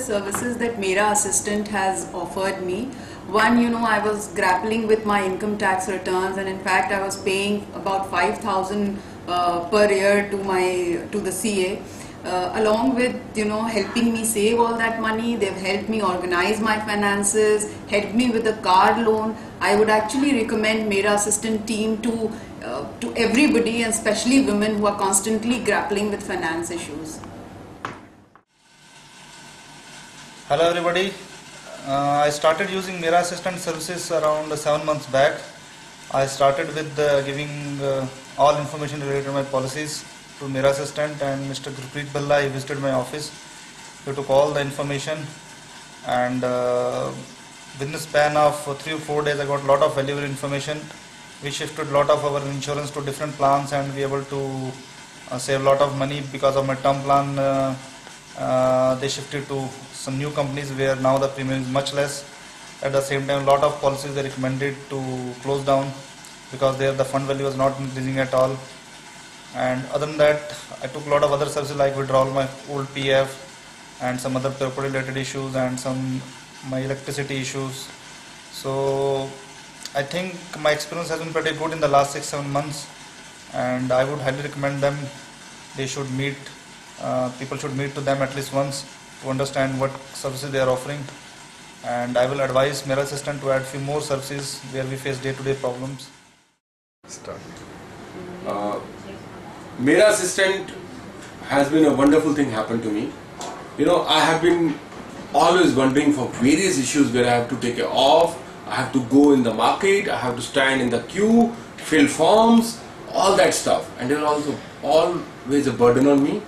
services that Mera Assistant has offered me. One, I was grappling with my income tax returns, and in fact, I was paying about 5,000 per year to the CA. Along with helping me save all that money, they've helped me organize my finances, helped me with a car loan. I would actually recommend Mera Assistant team to everybody, and especially women who are constantly grappling with finance issues. Hello everybody. I started using Mera Assistant services around 7 months back. I started with giving all information related to my policies to Mera Assistant, and Mr. Gurpreet Bhalla, he visited my office. He took all the information, and within a span of 3 or 4 days I got a lot of valuable information. We shifted a lot of our insurance to different plans, and we were able to save a lot of money. Because of my term plan, they shifted to some new companies where now the premium is much less. At the same time, a lot of policies they recommended to close down because there the fund value was not increasing at all. And other than that, I took a lot of other services like withdrawal my old PF and some other property related issues and my electricity issues. So I think my experience has been pretty good in the last 6-7 months, and I would highly recommend them. They should meet, people should meet to them at least once to understand what services they are offering. And I will advise Mera Assistant to add few more services where we face day-to-day problems. Mera Assistant has been a wonderful thing happened to me. I have been always wondering for various issues where I have to take it off, I have to go in the market, I have to stand in the queue, fill forms, all that stuff. And they were also always a burden on me.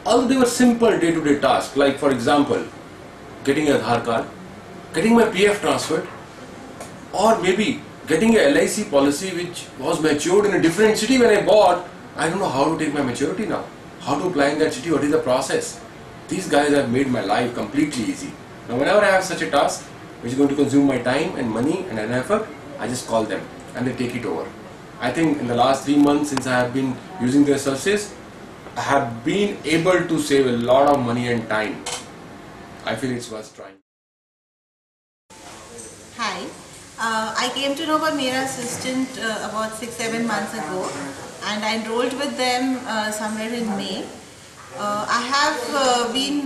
Although they were simple day-to-day tasks, like for example, getting an Aadhaar card, getting my PF transferred, or maybe getting a LIC policy which was matured in a different city when I bought. I don't know how to take my maturity now, how to apply in that city, what is the process. These guys have made my life completely easy. Now whenever I have such a task which is going to consume my time and money and an effort, I just call them and they take it over. I think in the last 3 months since I have been using their services, I have been able to save a lot of money and time. I feel it's worth trying. Hi, I came to know about Mera Assistant about 6-7 months ago, and I enrolled with them somewhere in May. I have been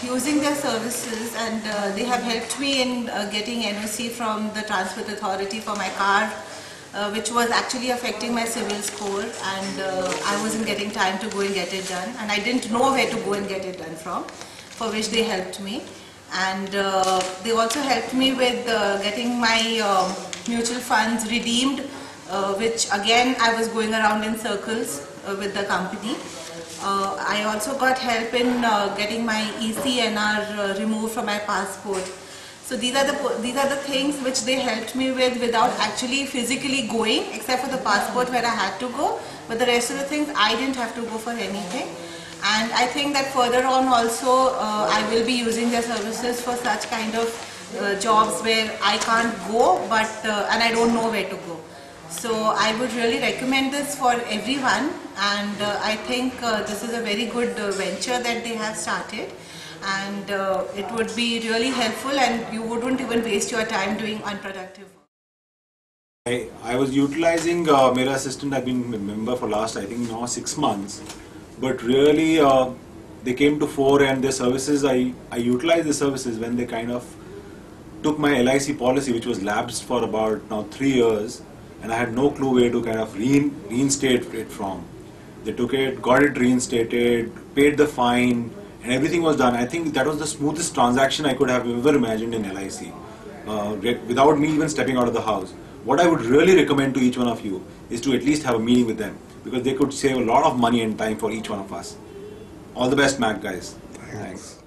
using their services, and they have helped me in getting NOC from the Transport Authority for my car, which was actually affecting my civil score, and I wasn't getting time to go and get it done, and I didn't know where to go and get it done from, for which they helped me. And they also helped me with getting my mutual funds redeemed, which again I was going around in circles with the company. I also got help in getting my ECNR removed from my passport. So these are the things which they helped me with without actually physically going, except for the passport where I had to go. But the rest of the things I didn't have to go for anything. And I think that further on also I will be using their services for such kind of jobs where I can't go, but and I don't know where to go. So I would really recommend this for everyone, and I think this is a very good venture that they have started, and it would be really helpful, and you wouldn't even waste your time doing unproductive work. I was utilizing Mera Assistant. I've been a member for last, I think now 6 months. But really, they came to fore, and their services, I utilized the services when they kind of took my LIC policy, which was lapsed for about now 3 years, and I had no clue where to kind of reinstate it from. They took it, got it reinstated, paid the fine, and everything was done. I think that was the smoothest transaction I could have ever imagined in LIC, without me even stepping out of the house. What I would really recommend to each one of you is to at least have a meeting with them, because they could save a lot of money and time for each one of us. All the best, Mac guys. Thanks.